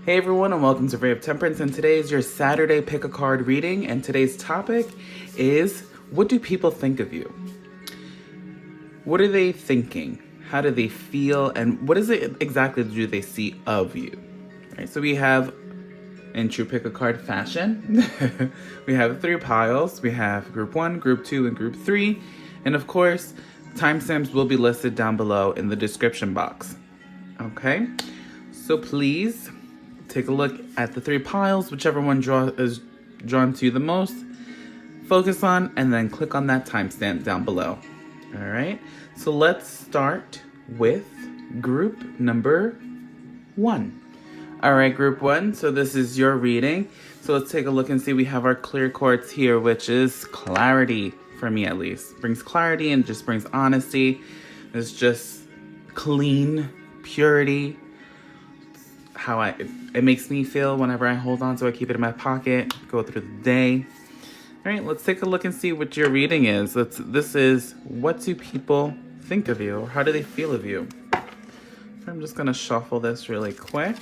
Hey everyone, and welcome to RayofTemperance, and today is your Saturday pick a card reading, and today's topic is, what do people think of you? What are they thinking? How do they feel? And what is it exactly do they see of you? Right, so we have, in true pick a card fashion, we have 3 piles. We have group 1, group 2, and group 3. And of course, timestamps will be listed down below in the description box. Okay, so please take a look at the 3 piles, whichever one is drawn to you the most. Focus on, and then click on that timestamp down below. All right, so let's start with group number 1. All right, group 1, so this is your reading. So let's take a look and see. We have our clear quartz here, which is clarity, for me at least. Brings clarity and just brings honesty. It's just clean, purity. How it makes me feel whenever I hold on to it. I keep it in my pocket, go through the day. All right, let's take a look and see what your reading is. This is, what do people think of you, or how do they feel of you? So I'm just gonna shuffle this really quick.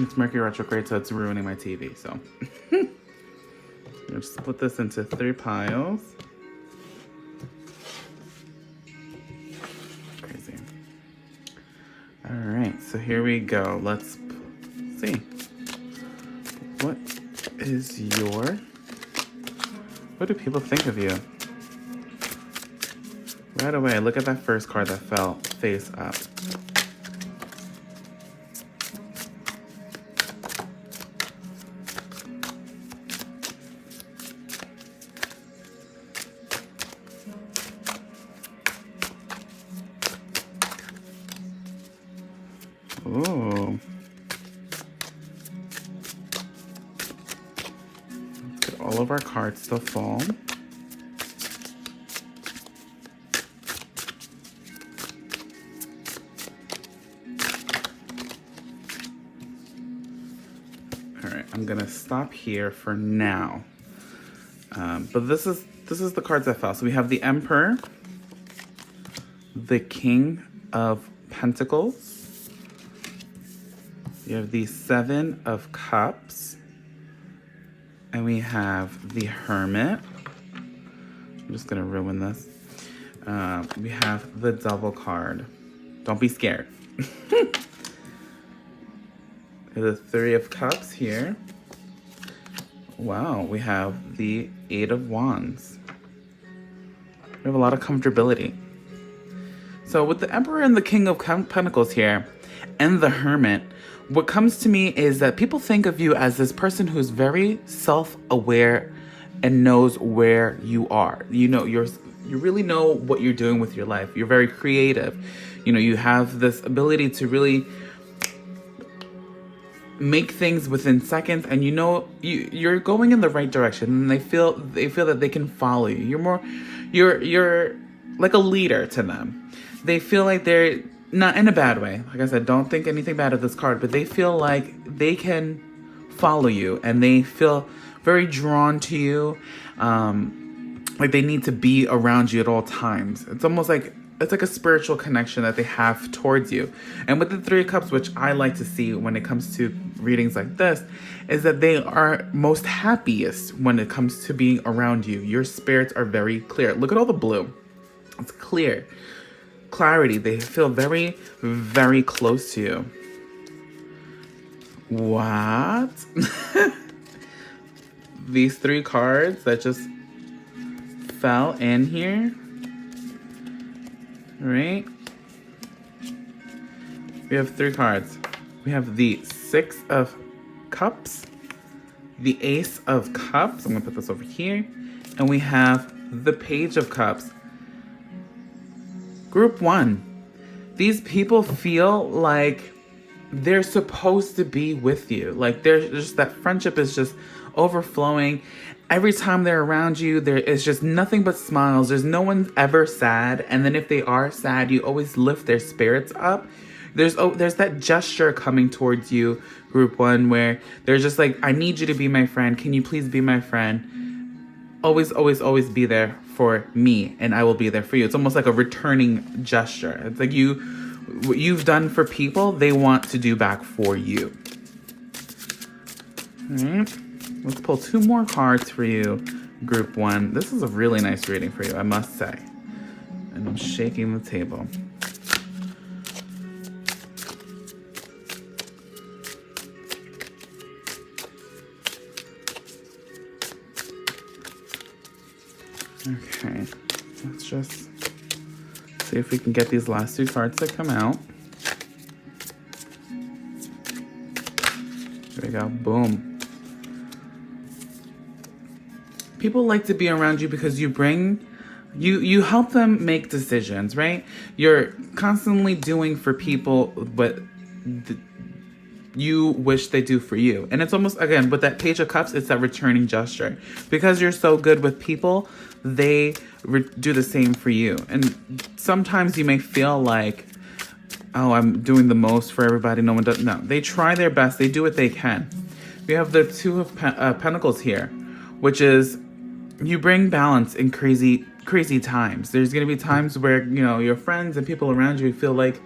It's Mercury retrograde, so it's ruining my TV, so. I'll split this into 3 piles. Crazy. All right, so here we go. Let's see. What do people think of you? Right away, look at that first card that fell face up. Ooh. Get all of our cards to fall. All right, I'm gonna stop here for now. But this is the cards that fell. So we have the Emperor, the King of Pentacles. We have the 7 of Cups, and we have the Hermit. I'm just gonna ruin this. We have the Devil card. Don't be scared. The 3 of Cups here. Wow, we have the 8 of Wands. We have a lot of comfortability. So with the Emperor and the King of Pentacles here, and the Hermit, what comes to me is that people think of you as this person who's very self-aware and knows where you are. You really know what you're doing with your life. You're very creative. You have this ability to really make things within seconds, and you're going in the right direction, and they feel that they can follow you. You're like a leader to them. They feel like they're not in a bad way. Like I said, don't think anything bad of this card, but they feel like they can follow you, and they feel very drawn to you. Like they need to be around you at all times. It's almost like it's like a spiritual connection that they have towards you. And with the 3 of Cups, which I like to see when it comes to readings like this, is that they are most happiest when it comes to being around you. Your spirits are very clear. Look at all the blue. It's clear. Clarity. They feel very, very close to you. What? These 3 cards that just fell in here. Right? We have 3 cards. We have the 6 of Cups, the Ace of Cups. I'm gonna put this over here. And we have the Page of Cups. Group 1, these people feel like they're supposed to be with you. Like there's just that friendship is just overflowing. Every time they're around you, there is just nothing but smiles. There's no one ever sad. And then if they are sad, you always lift their spirits up. there's that gesture coming towards you, group one, where they're just like, I need you to be my friend. Can you please be my friend? Always, always, always be there for me, and I will be there for you. It's almost like a returning gesture. It's like what you've done for people, they want to do back for you. All right, let's pull 2 more cards for you, group one. This is a really nice reading for you, I must say. And I'm shaking the table. Okay, let's just see if we can get these last 2 cards to come out. Here we go, boom. People like to be around you because you help them make decisions, right? You're constantly doing for people what you wish they do for you. And it's almost, again, with that Page of Cups, it's that returning gesture. Because you're so good with people, they do the same for you. And sometimes you may feel like, oh, I'm doing the most for everybody. No one does. No, they try their best. They do what they can. We have the 2 of Pentacles here, which is you bring balance in crazy times. There's going to be times where, your friends and people around you feel like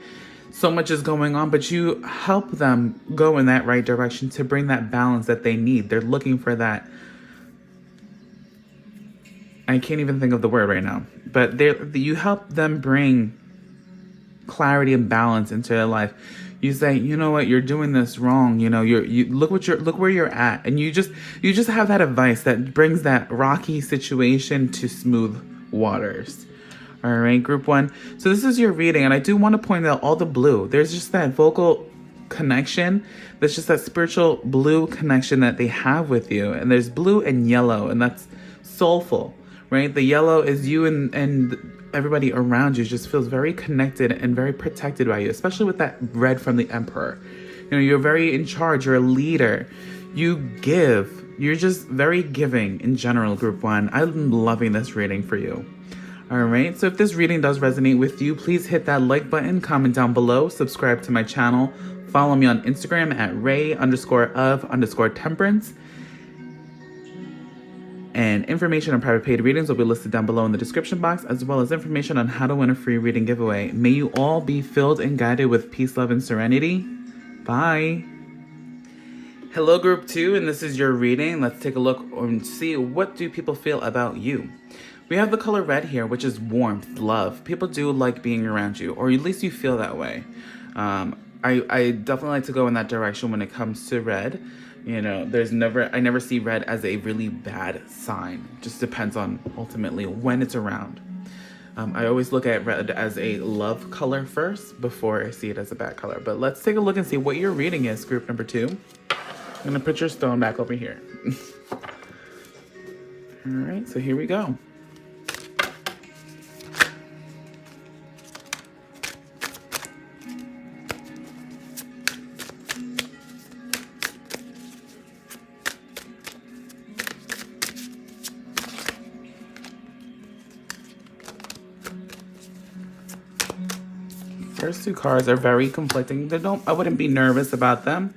so much is going on, but you help them go in that right direction to bring that balance that they need. They're looking for that. I can't even think of the word right now, but you help them bring clarity and balance into their life. You say, you know what, you're doing this wrong. You look where you're at, and you just have that advice that brings that rocky situation to smooth waters. All right, group one. So this is your reading, and I do want to point out all the blue. There's just that vocal connection. There's just that spiritual blue connection that they have with you, and there's blue and yellow, and that's soulful, right? The yellow is you and everybody around you just feels very connected and very protected by you, especially with that red from the Emperor. You're very in charge. You're a leader. You give. You're just very giving in general, group one. I'm loving this reading for you. All right. So if this reading does resonate with you, please hit that like button, comment down below, subscribe to my channel, follow me on Instagram at Ray_of_temperance. And information on private paid readings will be listed down below in the description box, as well as information on how to win a free reading giveaway. May you all be filled and guided with peace, love, and serenity. Bye. Hello, group 2, and this is your reading. Let's take a look and see, what do people feel about you? We have the color red here, which is warmth, love. People do like being around you, or at least you feel that way. I definitely like to go in that direction when it comes to red. I never see red as a really bad sign. It just depends on ultimately when it's around. I always look at red as a love color first before I see it as a bad color. But let's take a look and see what your reading is, group number 2. I'm gonna put your stone back over here. All right, so here we go. First 2 cards are very conflicting. I wouldn't be nervous about them.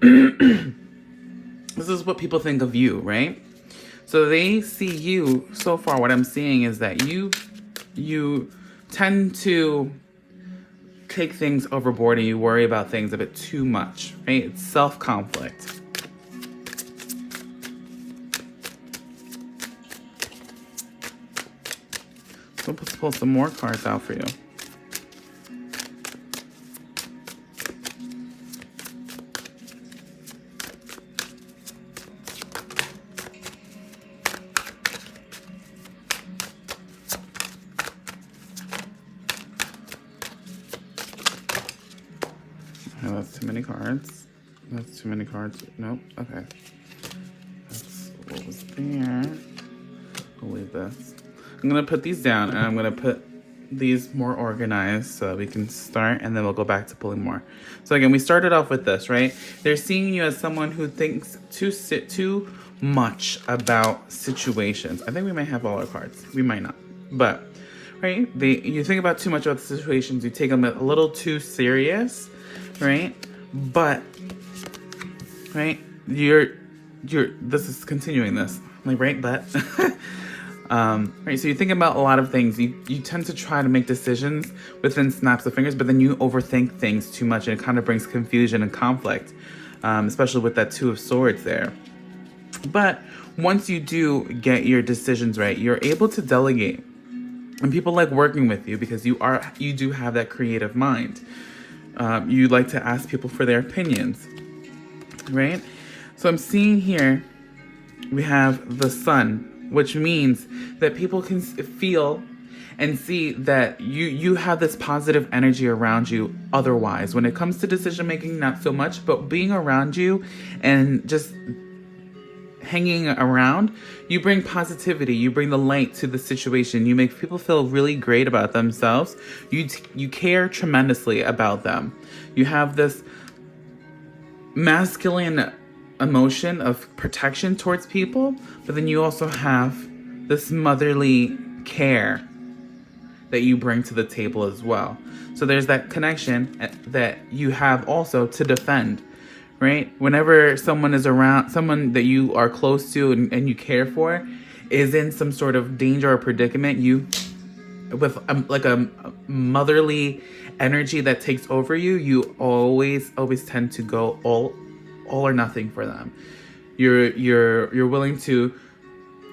This is what people think of you, right? So they see you, so far what I'm seeing is that you tend to take things overboard and you worry about things a bit too much, right? It's self-conflict. So let's pull some more cards out for you. Oh, that's too many cards. That's too many cards. Nope. Okay. That's what was there. I'll leave this. I'm going to put these down, and I'm going to put these more organized so that we can start, and then we'll go back to pulling more. So again, we started off with this, right? They're seeing you as someone who thinks too much about situations. I think we might have all our cards. We might not. But right? You think about too much about the situations, you take them a little too serious, right? But, right, this is continuing this, like, right, but, right, so you think about a lot of things. You tend to try to make decisions within snaps of fingers, but then you overthink things too much, and it kind of brings confusion and conflict, especially with that Two of Swords there. But once you do get your decisions right, you're able to delegate. And people like working with you because you do have that creative mind. You like to ask people for their opinions, right? So I'm seeing here, we have the Sun, which means that people can feel and see that you have this positive energy around you. Otherwise, when it comes to decision making, not so much, but being around you and just hanging around, you bring positivity, you bring the light to the situation, you make people feel really great about themselves, you care tremendously about them. You have this masculine emotion of protection towards people, but then you also have this motherly care that you bring to the table as well. So there's that connection that you have also to defend, right? Whenever someone is around, someone that you are close to and you care for is in some sort of danger or predicament, you, with like a motherly energy that takes over you, you always tend to go all or nothing for them. You're willing to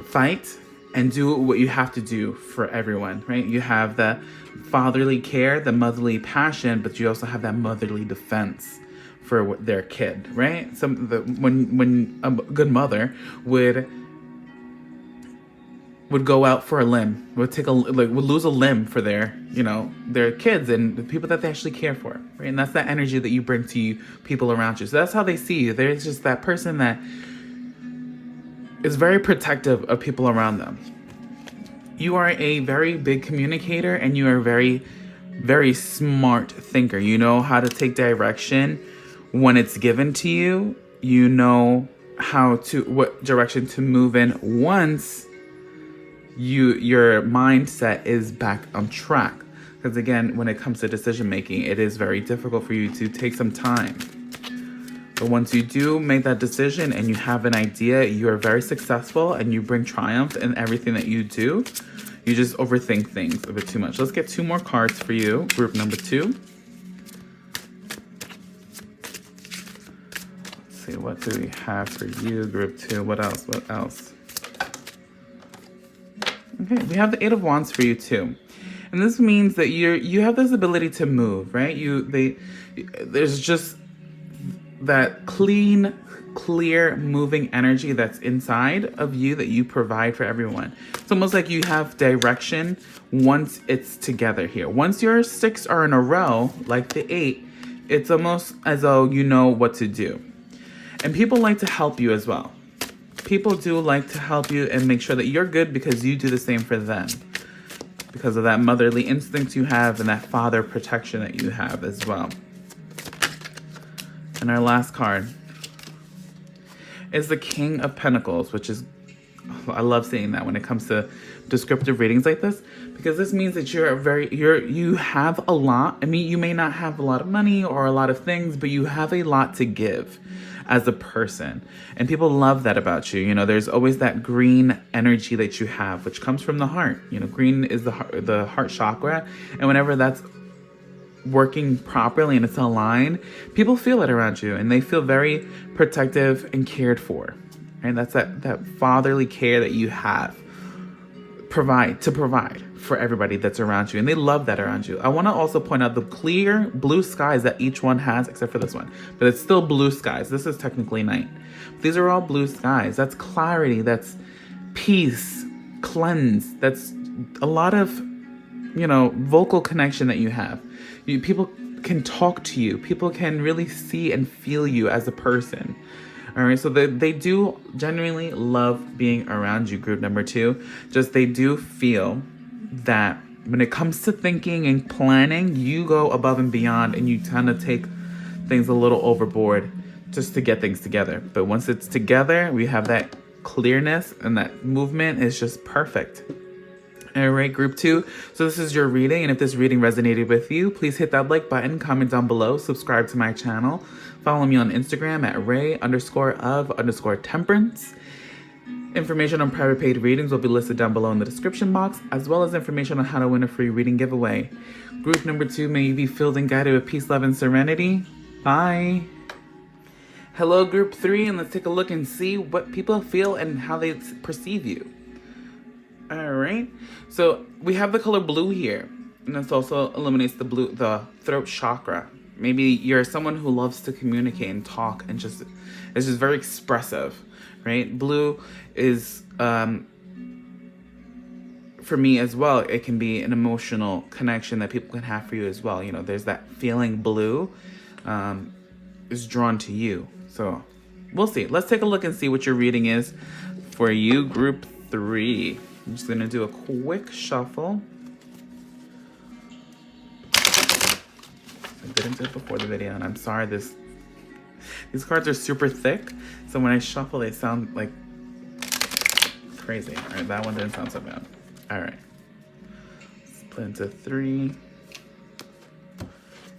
fight and do what you have to do for everyone, right? You have the fatherly care, the motherly passion, but you also have that motherly defense for their kid, right? When a good mother would go out for a limb, would lose a limb for their kids and the people that they actually care for, right? And that's that energy that you bring to you, people around you. So that's how they see you. There's just that person that is very protective of people around them. You are a very big communicator, and you are a very, very smart thinker. You know how to take direction when it's given to you. You know what direction to move in once your mindset is back on track. Because again, when it comes to decision making, it is very difficult for you to take some time. But once you do make that decision and you have an idea, you are very successful and you bring triumph in everything that you do. You just overthink things a bit too much. Let's get 2 more cards for you, group number 2. Let's see, what do we have for you, group 2? What else? Okay, we have the 8 of Wands for you too. And this means that you have this ability to move, right? There's just that clear moving energy that's inside of you that you provide for everyone. It's almost like you have direction once it's together here. Once your 6 are in a row, like the 8, it's almost as though you know what to do. And people like to help you as well. People do like to help you and make sure that you're good because you do the same for them. Because of that motherly instinct you have and that father protection that you have as well. And our last card is the King of Pentacles, which is, I love seeing that when it comes to descriptive readings like this, because this means that you have a lot. I mean, you may not have a lot of money or a lot of things, but you have a lot to give as a person. And people love that about you. There's always that green energy that you have, which comes from the heart. Green is the heart chakra. And whenever that's working properly and it's aligned, people feel it around you and they feel very protective and cared for. And that's that fatherly care that you have provide for everybody that's around you, and they love that around you. I want to also point out the clear blue skies that each one has, except for this one, but it's still blue skies. This is technically night. These are all blue skies. That's clarity, that's peace, cleanse, that's a lot of vocal connection that you have. People can talk to you. People can really see and feel you as a person. All right, so they do genuinely love being around you, group number 2. Just they do feel that when it comes to thinking and planning, you go above and beyond and you tend to take things a little overboard just to get things together. But once it's together, we have that clearness and that movement is just perfect. All right, group 2. So this is your reading, and if this reading resonated with you, please hit that like button, comment down below, subscribe to my channel, follow me on Instagram at Ray_of_temperance. Information on private paid readings will be listed down below in the description box, as well as information on how to win a free reading giveaway. Group number 2, may you be filled and guided with peace, love, and serenity. Bye. Hello, group 3, and let's take a look and see what people feel and how they perceive you. All right, so we have the color blue here, and this also eliminates the throat chakra. Maybe you're someone who loves to communicate and talk and is just very expressive, right? Blue is, for me as well, it can be an emotional connection that people can have for you as well. You know, there's that feeling blue is drawn to you. So we'll see. Let's take a look and see what your reading is for you, group 3. I'm just going to do a quick shuffle. I didn't do it before the video, and I'm sorry, these cards are super thick, so when I shuffle, they sound like crazy. All right, that one didn't sound so bad. All right. Split into 3.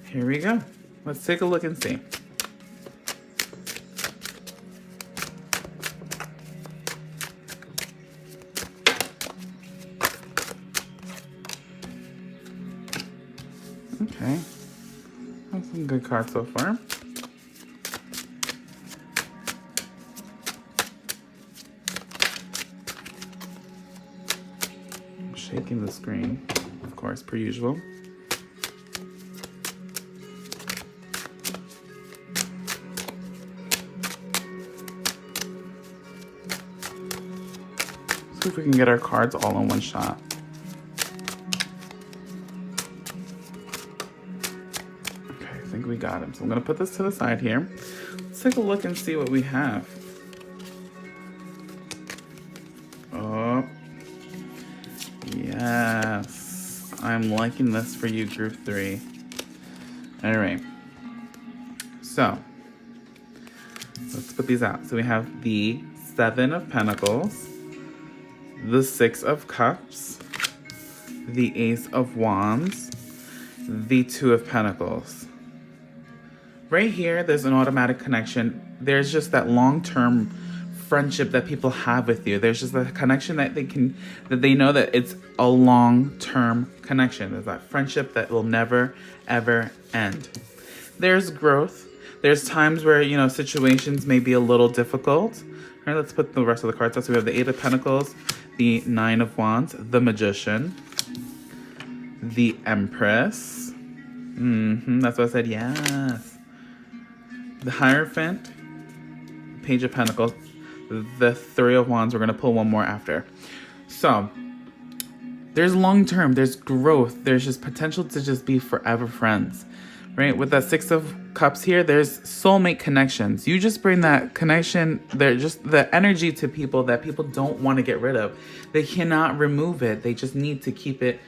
Here we go. Let's take a look and see. Okay, that's some good cards so far. I'm shaking the screen, of course, per usual. See if we can get our cards all in one shot. I think we got him. So I'm going to put this to the side here. Let's take a look and see what we have. Oh, yes. I'm liking this for you, group 3. All right. So let's put these out. So we have the 7 of Pentacles, the 6 of Cups, the Ace of Wands, the 2 of Pentacles. Right here, there's an automatic connection. There's just that long-term friendship that people have with you. There's just a connection that they know that it's a long-term connection. There's that friendship that will never, ever end. There's growth. There's times where, you know, situations may be a little difficult. All right, let's put the rest of the cards out. So we have the 8 of Pentacles, the 9 of Wands, the Magician, the Empress. That's what I said, yes. The Hierophant, Page of Pentacles, the 3 of Wands. We're going to pull one more after. So there's long-term, there's growth, there's just potential to just be forever friends, right? With that 6 of Cups here, there's soulmate connections. You just bring that connection, there's just the energy to people that people don't want to get rid of. They cannot remove it. They just need to keep it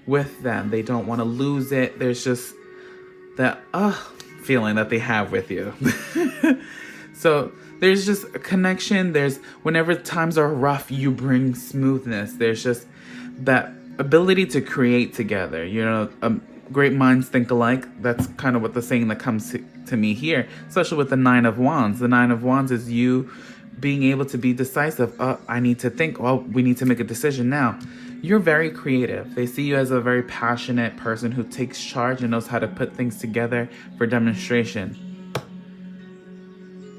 with them. They don't want to lose it. There's just that, feeling that they have with you. So there's just a connection. There's, whenever times are rough, you bring smoothness. There's just that ability to create together. You know, great minds think alike. That's kind of what the saying that comes to me here, especially with the 9 of Wands. The 9 of Wands is you being able to be decisive. I need to think. Well, we need to make a decision now. You're very creative. They see you as a very passionate person who takes charge and knows how to put things together for demonstration.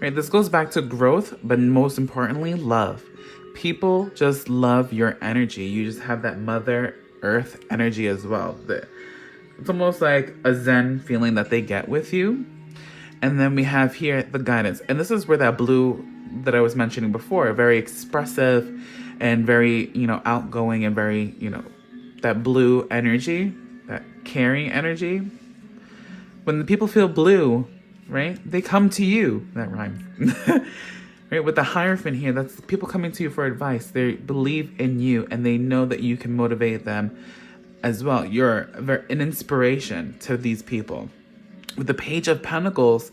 Right, this goes back to growth, but most importantly, love. People just love your energy. You just have that Mother Earth energy as well. It's almost like a Zen feeling that they get with you. And then we have here the guidance. And this is where that blue that I was mentioning before, very expressive and very, you know, outgoing and very, you know, that blue energy, that caring energy. When the people feel blue, right, they come to you. That rhymes. Right, with the Hierophant here, that's people coming to you for advice. They believe in you and they know that you can motivate them as well. You're an inspiration to these people. With the Page of Pentacles,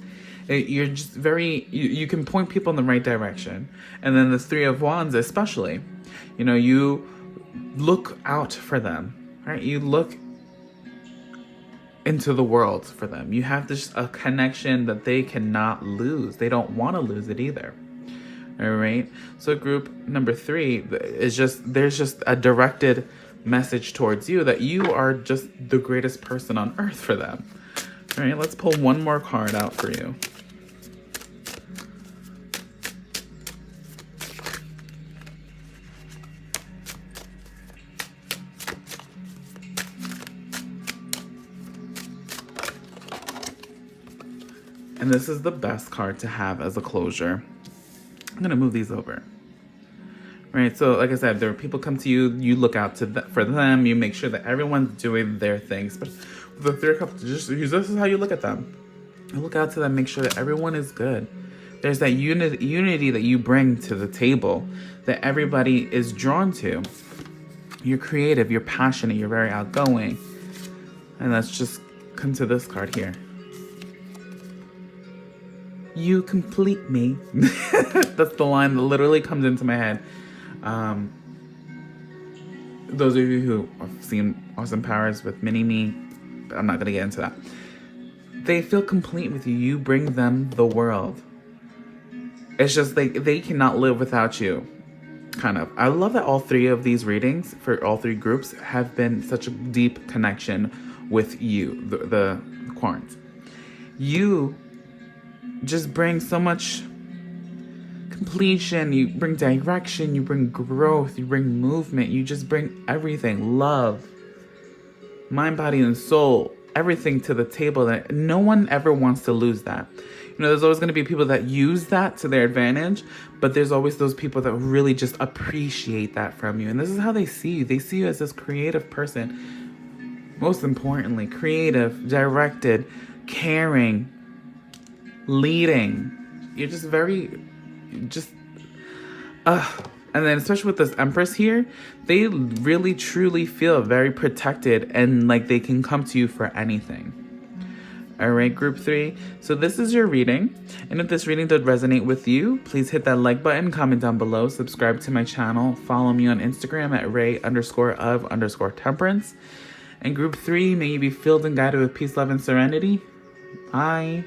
you're just very, you can point people in the right direction. And then the 3 of Wands especially, you know, you look out for them, right? You look into the world for them. You have this a connection that they cannot lose. They don't want to lose it either. All right. So group number 3 is there's just a directed message towards you that you are just the greatest person on earth for them. All right. Let's pull one more card out for you. And this is the best card to have as a closure. I'm going to move these over. Right, so like I said, there are people come to you, you look out for them, you make sure that everyone's doing their things. But the 3 of Cups, this is how you look at them. You look out to them, make sure that everyone is good. There's that unity that you bring to the table that everybody is drawn to. You're creative, you're passionate, you're very outgoing. And let's just come to this card here. You complete me. That's the line that literally comes into my head. Those of you who have seen Austin Powers with Mini-Me, I'm not going to get into that. They feel complete with you. You bring them the world. It's just they cannot live without you. Kind of. I love that all 3 of these readings for all 3 groups have been such a deep connection with you, the Quarrens. You just bring so much completion, you bring direction, you bring growth, you bring movement, you just bring everything, love, mind, body, and soul, everything to the table that no one ever wants to lose that. You know, there's always going to be people that use that to their advantage, but there's always those people that really just appreciate that from you. And this is how they see you. They see you as this creative person. Most importantly, creative, directed, caring, leading. You're just and then especially with this Empress here, they really truly feel very protected and like they can come to you for anything. All right, group 3. So this is your reading. And if this reading did resonate with you, please hit that like button, comment down below, subscribe to my channel, follow me on Instagram at Ray_of_temperance. And group 3, may you be filled and guided with peace, love, and serenity. Bye.